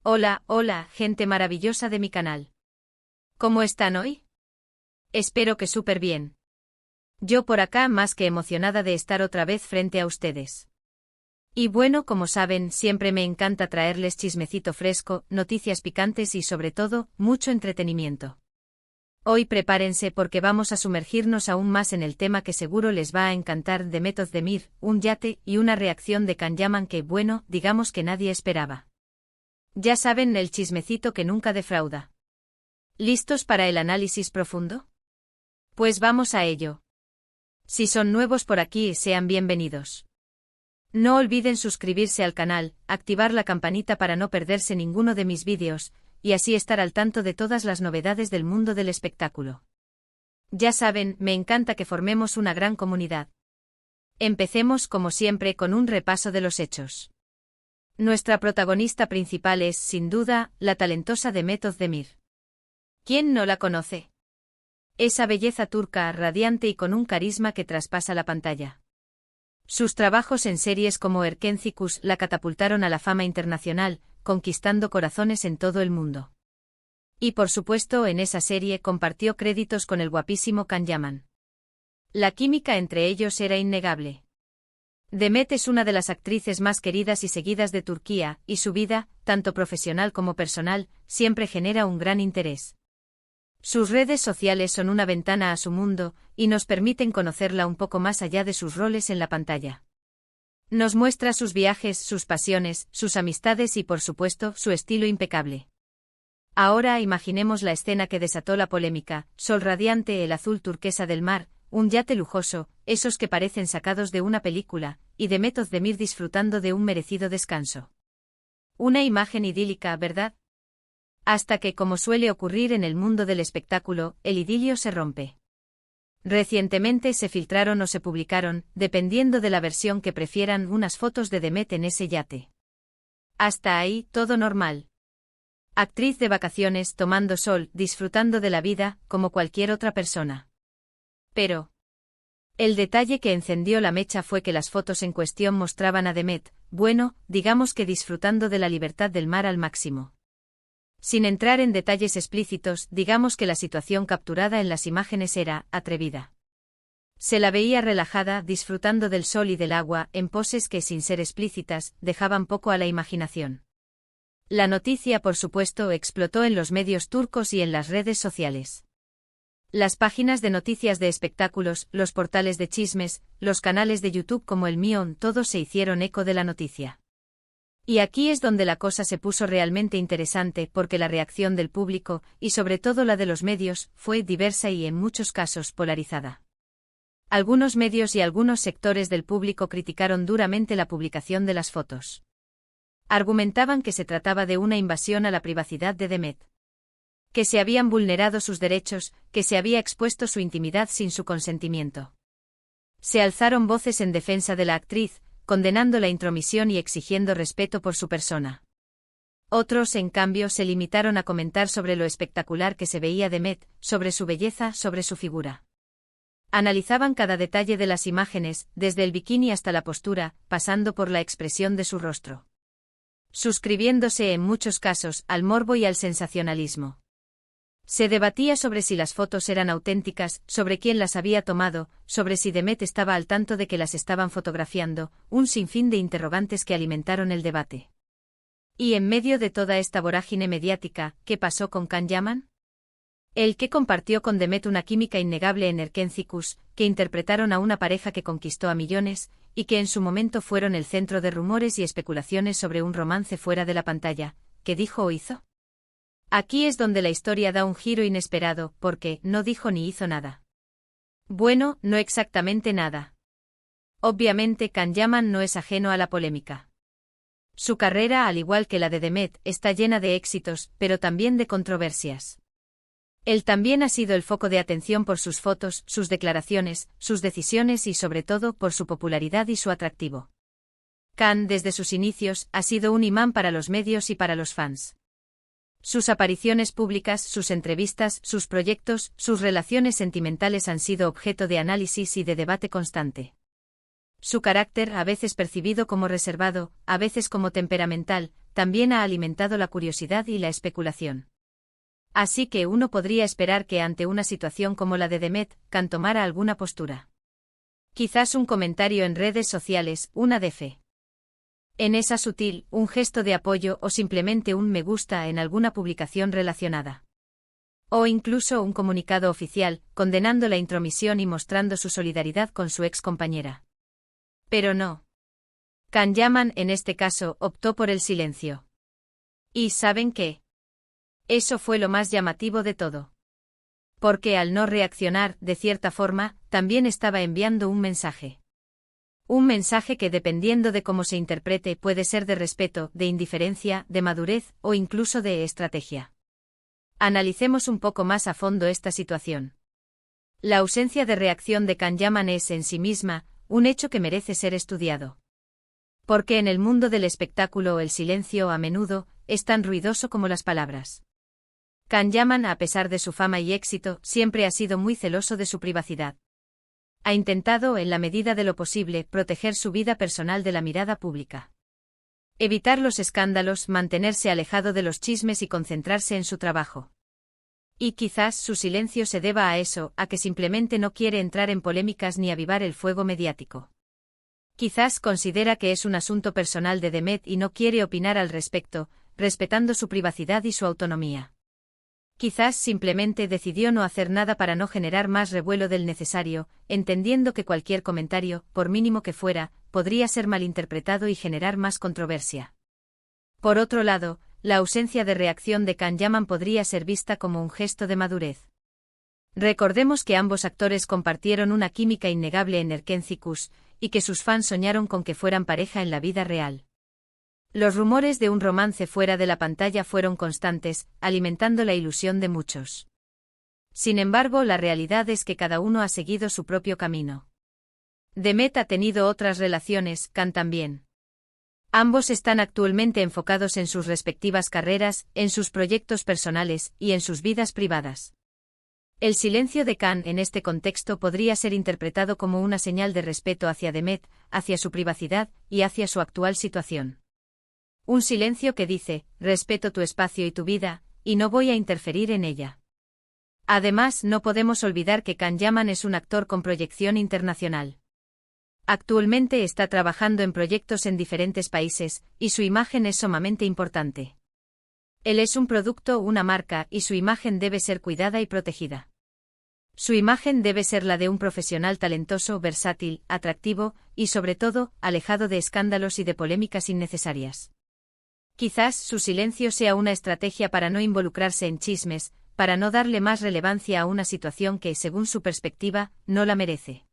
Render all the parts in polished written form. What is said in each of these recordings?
Hola, hola, gente maravillosa de mi canal. ¿Cómo están hoy? Espero que súper bien. Yo por acá más que emocionada de estar otra vez frente a ustedes. Y bueno, como saben, siempre me encanta traerles chismecito fresco, noticias picantes y sobre todo, mucho entretenimiento. Hoy prepárense porque vamos a sumergirnos aún más en el tema que seguro les va a encantar de Meth Özdemir, un yate y una reacción de Can Yaman que, bueno, digamos que nadie esperaba. Ya saben, el chismecito que nunca defrauda. ¿Listos para el análisis profundo? Pues vamos a ello. Si son nuevos por aquí, sean bienvenidos. No olviden suscribirse al canal, activar la campanita para no perderse ninguno de mis vídeos, y así estar al tanto de todas las novedades del mundo del espectáculo. Ya saben, me encanta que formemos una gran comunidad. Empecemos como siempre con un repaso de los hechos. Nuestra protagonista principal es, sin duda, la talentosa Meth Özdemir. ¿Quién no la conoce? Esa belleza turca radiante y con un carisma que traspasa la pantalla. Sus trabajos en series como Erkencikus la catapultaron a la fama internacional, conquistando corazones en todo el mundo. Y por supuesto en esa serie compartió créditos con el guapísimo Can Yaman. La química entre ellos era innegable. Meth es una de las actrices más queridas y seguidas de Turquía, y su vida, tanto profesional como personal, siempre genera un gran interés. Sus redes sociales son una ventana a su mundo, y nos permiten conocerla un poco más allá de sus roles en la pantalla. Nos muestra sus viajes, sus pasiones, sus amistades y por supuesto, su estilo impecable. Ahora imaginemos la escena que desató la polémica: sol radiante, el azul turquesa del mar, un yate lujoso, esos que parecen sacados de una película, y Meth Özdemir disfrutando de un merecido descanso. Una imagen idílica, ¿verdad? Hasta que, como suele ocurrir en el mundo del espectáculo, el idilio se rompe. Recientemente se filtraron o se publicaron, dependiendo de la versión que prefieran, unas fotos de Meth en ese yate. Hasta ahí, todo normal. Actriz de vacaciones, tomando sol, disfrutando de la vida, como cualquier otra persona. Pero el detalle que encendió la mecha fue que las fotos en cuestión mostraban a Meth, bueno, digamos que disfrutando de la libertad del mar al máximo. Sin entrar en detalles explícitos, digamos que la situación capturada en las imágenes era atrevida. Se la veía relajada, disfrutando del sol y del agua, en poses que, sin ser explícitas, dejaban poco a la imaginación. La noticia, por supuesto, explotó en los medios turcos y en las redes sociales. Las páginas de noticias de espectáculos, los portales de chismes, los canales de YouTube como el mío, todos se hicieron eco de la noticia. Y aquí es donde la cosa se puso realmente interesante porque la reacción del público, y sobre todo la de los medios, fue diversa y en muchos casos polarizada. Algunos medios y algunos sectores del público criticaron duramente la publicación de las fotos. Argumentaban que se trataba de una invasión a la privacidad de Meth. Que se habían vulnerado sus derechos, que se había expuesto su intimidad sin su consentimiento. Se alzaron voces en defensa de la actriz, condenando la intromisión y exigiendo respeto por su persona. Otros, en cambio, se limitaron a comentar sobre lo espectacular que se veía Meth, sobre su belleza, sobre su figura. Analizaban cada detalle de las imágenes, desde el bikini hasta la postura, pasando por la expresión de su rostro. Suscribiéndose en muchos casos al morbo y al sensacionalismo. Se debatía sobre si las fotos eran auténticas, sobre quién las había tomado, sobre si Meth estaba al tanto de que las estaban fotografiando, un sinfín de interrogantes que alimentaron el debate. Y en medio de toda esta vorágine mediática, ¿qué pasó con Can Yaman? El que compartió con Meth una química innegable en Erkencikus, que interpretaron a una pareja que conquistó a millones, y que en su momento fueron el centro de rumores y especulaciones sobre un romance fuera de la pantalla. ¿Qué dijo o hizo? Aquí es donde la historia da un giro inesperado, porque no dijo ni hizo nada. Bueno, no exactamente nada. Obviamente Can Yaman no es ajeno a la polémica. Su carrera, al igual que la de Meth, está llena de éxitos, pero también de controversias. Él también ha sido el foco de atención por sus fotos, sus declaraciones, sus decisiones y sobre todo por su popularidad y su atractivo. Can, desde sus inicios, ha sido un imán para los medios y para los fans. Sus apariciones públicas, sus entrevistas, sus proyectos, sus relaciones sentimentales han sido objeto de análisis y de debate constante. Su carácter, a veces percibido como reservado, a veces como temperamental, también ha alimentado la curiosidad y la especulación. Así que uno podría esperar que ante una situación como la de Demet, Khan tomara alguna postura. Quizás un comentario en redes sociales, una DF. En esa sutil, un gesto de apoyo o simplemente un me gusta en alguna publicación relacionada. O incluso un comunicado oficial, condenando la intromisión y mostrando su solidaridad con su ex compañera. Pero no. Can Yaman en este caso optó por el silencio. ¿Y saben qué? Eso fue lo más llamativo de todo. Porque al no reaccionar, de cierta forma, también estaba enviando un mensaje. Un mensaje que dependiendo de cómo se interprete puede ser de respeto, de indiferencia, de madurez o incluso de estrategia. Analicemos un poco más a fondo esta situación. La ausencia de reacción de Can Yaman es en sí misma un hecho que merece ser estudiado. Porque en el mundo del espectáculo el silencio a menudo es tan ruidoso como las palabras. Can Yaman, a pesar de su fama y éxito, siempre ha sido muy celoso de su privacidad. Ha intentado, en la medida de lo posible, proteger su vida personal de la mirada pública. Evitar los escándalos, mantenerse alejado de los chismes y concentrarse en su trabajo. Y quizás su silencio se deba a eso, a que simplemente no quiere entrar en polémicas ni avivar el fuego mediático. Quizás considera que es un asunto personal de Demet y no quiere opinar al respecto, respetando su privacidad y su autonomía. Quizás simplemente decidió no hacer nada para no generar más revuelo del necesario, entendiendo que cualquier comentario, por mínimo que fuera, podría ser malinterpretado y generar más controversia. Por otro lado, la ausencia de reacción de Can Yaman podría ser vista como un gesto de madurez. Recordemos que ambos actores compartieron una química innegable en Erkencicus, y que sus fans soñaron con que fueran pareja en la vida real. Los rumores de un romance fuera de la pantalla fueron constantes, alimentando la ilusión de muchos. Sin embargo, la realidad es que cada uno ha seguido su propio camino. Demet ha tenido otras relaciones, Can también. Ambos están actualmente enfocados en sus respectivas carreras, en sus proyectos personales y en sus vidas privadas. El silencio de Can en este contexto podría ser interpretado como una señal de respeto hacia Demet, hacia su privacidad y hacia su actual situación. Un silencio que dice, respeto tu espacio y tu vida, y no voy a interferir en ella. Además, no podemos olvidar que Can Yaman es un actor con proyección internacional. Actualmente está trabajando en proyectos en diferentes países, y su imagen es sumamente importante. Él es un producto, una marca, y su imagen debe ser cuidada y protegida. Su imagen debe ser la de un profesional talentoso, versátil, atractivo, y sobre todo, alejado de escándalos y de polémicas innecesarias. Quizás su silencio sea una estrategia para no involucrarse en chismes, para no darle más relevancia a una situación que, según su perspectiva, no la merece.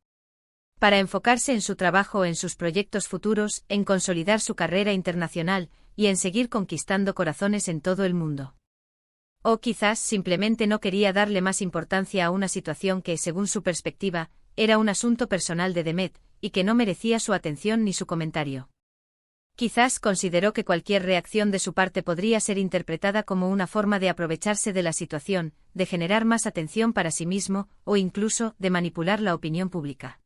Para enfocarse en su trabajo, en sus proyectos futuros, en consolidar su carrera internacional, y en seguir conquistando corazones en todo el mundo. O quizás simplemente no quería darle más importancia a una situación que, según su perspectiva, era un asunto personal de Demet, y que no merecía su atención ni su comentario. Quizás consideró que cualquier reacción de su parte podría ser interpretada como una forma de aprovecharse de la situación, de generar más atención para sí mismo, o incluso, de manipular la opinión pública.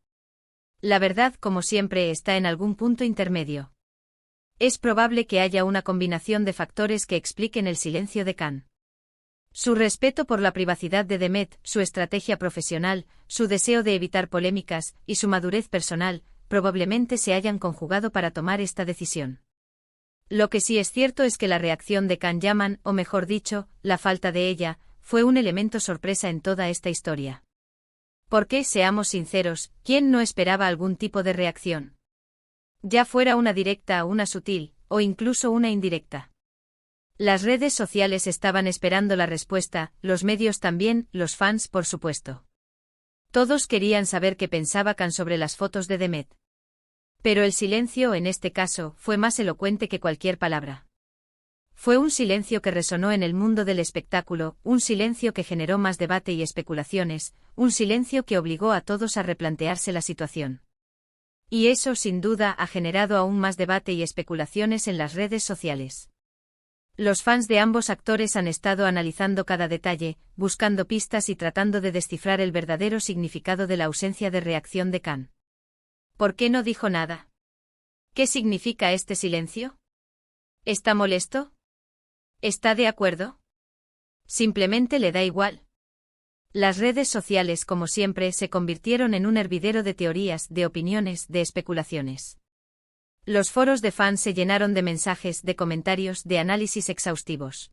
La verdad, como siempre, está en algún punto intermedio. Es probable que haya una combinación de factores que expliquen el silencio de Can. Su respeto por la privacidad de Demet, su estrategia profesional, su deseo de evitar polémicas, y su madurez personal, probablemente se hayan conjugado para tomar esta decisión. Lo que sí es cierto es que la reacción de Can Yaman, o mejor dicho, la falta de ella, fue un elemento sorpresa en toda esta historia. Porque, seamos sinceros, ¿quién no esperaba algún tipo de reacción? Ya fuera una directa, una sutil, o incluso una indirecta. Las redes sociales estaban esperando la respuesta, los medios también, los fans por supuesto. Todos querían saber qué pensaba Can sobre las fotos de Demet. Pero el silencio, en este caso, fue más elocuente que cualquier palabra. Fue un silencio que resonó en el mundo del espectáculo, un silencio que generó más debate y especulaciones, un silencio que obligó a todos a replantearse la situación. Y eso, sin duda, ha generado aún más debate y especulaciones en las redes sociales. Los fans de ambos actores han estado analizando cada detalle, buscando pistas y tratando de descifrar el verdadero significado de la ausencia de reacción de Can. ¿Por qué no dijo nada? ¿Qué significa este silencio? ¿Está molesto? ¿Está de acuerdo? Simplemente le da igual. Las redes sociales, como siempre, se convirtieron en un hervidero de teorías, de opiniones, de especulaciones. Los foros de fans se llenaron de mensajes, de comentarios, de análisis exhaustivos.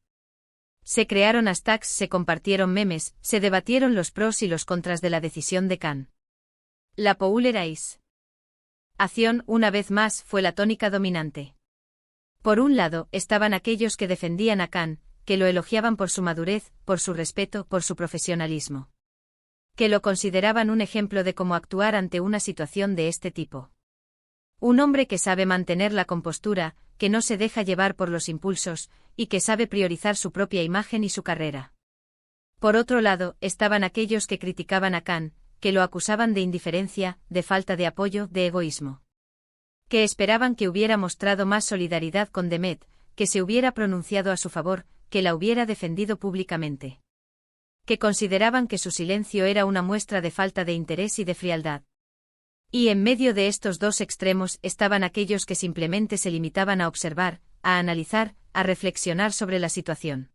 Se crearon hashtags, se compartieron memes, se debatieron los pros y los contras de la decisión de Khan. La polarización, una vez más, fue la tónica dominante. Por un lado, estaban aquellos que defendían a Khan, que lo elogiaban por su madurez, por su respeto, por su profesionalismo. Que lo consideraban un ejemplo de cómo actuar ante una situación de este tipo. Un hombre que sabe mantener la compostura, que no se deja llevar por los impulsos, y que sabe priorizar su propia imagen y su carrera. Por otro lado, estaban aquellos que criticaban a Khan, que lo acusaban de indiferencia, de falta de apoyo, de egoísmo. Que esperaban que hubiera mostrado más solidaridad con Demet, que se hubiera pronunciado a su favor, que la hubiera defendido públicamente. Que consideraban que su silencio era una muestra de falta de interés y de frialdad. Y en medio de estos dos extremos estaban aquellos que simplemente se limitaban a observar, a analizar, a reflexionar sobre la situación.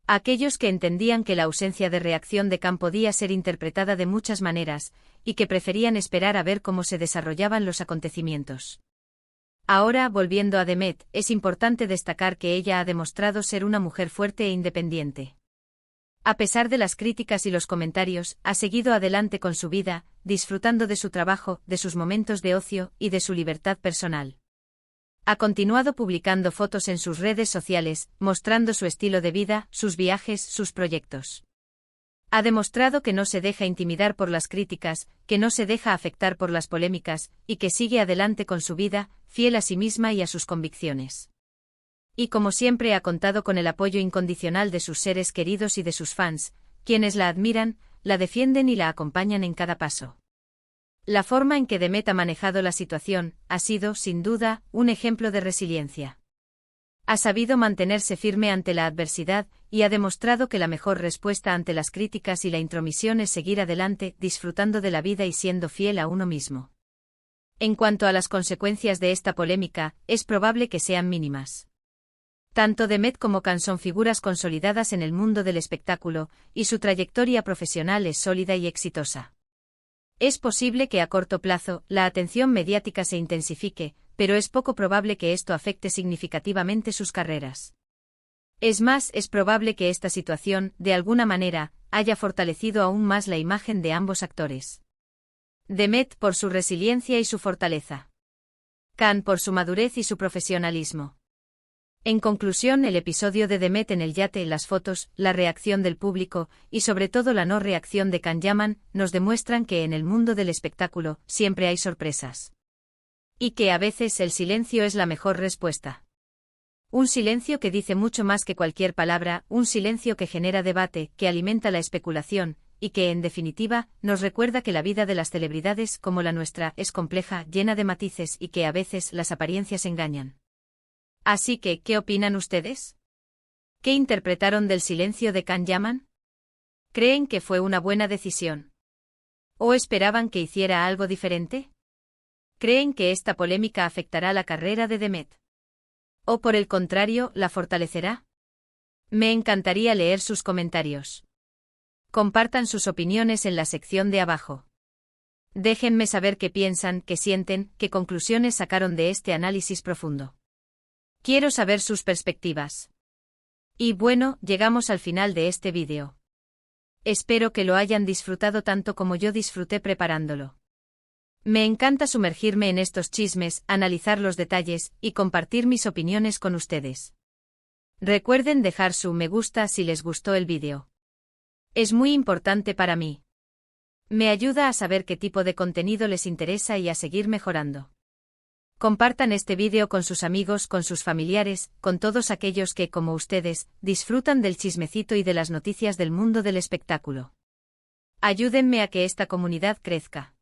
Aquellos que entendían que la ausencia de reacción de Khan podía ser interpretada de muchas maneras, y que preferían esperar a ver cómo se desarrollaban los acontecimientos. Ahora, volviendo a Demet, es importante destacar que ella ha demostrado ser una mujer fuerte e independiente. A pesar de las críticas y los comentarios, ha seguido adelante con su vida, disfrutando de su trabajo, de sus momentos de ocio y de su libertad personal. Ha continuado publicando fotos en sus redes sociales, mostrando su estilo de vida, sus viajes, sus proyectos. Ha demostrado que no se deja intimidar por las críticas, que no se deja afectar por las polémicas, y que sigue adelante con su vida, fiel a sí misma y a sus convicciones. Y como siempre ha contado con el apoyo incondicional de sus seres queridos y de sus fans, quienes la admiran, la defienden y la acompañan en cada paso. La forma en que Demet ha manejado la situación ha sido, sin duda, un ejemplo de resiliencia. Ha sabido mantenerse firme ante la adversidad y ha demostrado que la mejor respuesta ante las críticas y la intromisión es seguir adelante, disfrutando de la vida y siendo fiel a uno mismo. En cuanto a las consecuencias de esta polémica, es probable que sean mínimas. Tanto Demet como Khan son figuras consolidadas en el mundo del espectáculo, y su trayectoria profesional es sólida y exitosa. Es posible que a corto plazo la atención mediática se intensifique, pero es poco probable que esto afecte significativamente sus carreras. Es más, es probable que esta situación, de alguna manera, haya fortalecido aún más la imagen de ambos actores. Demet por su resiliencia y su fortaleza. Khan por su madurez y su profesionalismo. En conclusión, el episodio de Demet en el yate, las fotos, la reacción del público, y sobre todo la no reacción de Khan Yaman, nos demuestran que en el mundo del espectáculo siempre hay sorpresas. Y que a veces el silencio es la mejor respuesta. Un silencio que dice mucho más que cualquier palabra, un silencio que genera debate, que alimenta la especulación, y que, en definitiva, nos recuerda que la vida de las celebridades, como la nuestra, es compleja, llena de matices y que a veces las apariencias engañan. Así que, ¿qué opinan ustedes? ¿Qué interpretaron del silencio de Khan Yaman? ¿Creen que fue una buena decisión? ¿O esperaban que hiciera algo diferente? ¿Creen que esta polémica afectará la carrera de Demet? ¿O por el contrario, la fortalecerá? Me encantaría leer sus comentarios. Compartan sus opiniones en la sección de abajo. Déjenme saber qué piensan, qué sienten, qué conclusiones sacaron de este análisis profundo. Quiero saber sus perspectivas. Y bueno, llegamos al final de este vídeo. Espero que lo hayan disfrutado tanto como yo disfruté preparándolo. Me encanta sumergirme en estos chismes, analizar los detalles y compartir mis opiniones con ustedes. Recuerden dejar su me gusta si les gustó el vídeo. Es muy importante para mí. Me ayuda a saber qué tipo de contenido les interesa y a seguir mejorando. Compartan este vídeo con sus amigos, con sus familiares, con todos aquellos que, como ustedes, disfrutan del chismecito y de las noticias del mundo del espectáculo. Ayúdenme a que esta comunidad crezca.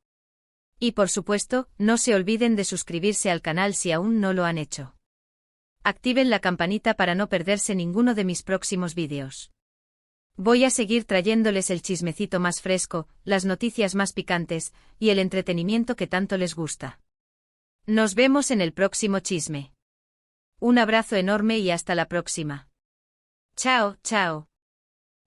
Y por supuesto, no se olviden de suscribirse al canal si aún no lo han hecho. Activen la campanita para no perderse ninguno de mis próximos vídeos. Voy a seguir trayéndoles el chismecito más fresco, las noticias más picantes, y el entretenimiento que tanto les gusta. Nos vemos en el próximo chisme. Un abrazo enorme y hasta la próxima. Chao, chao.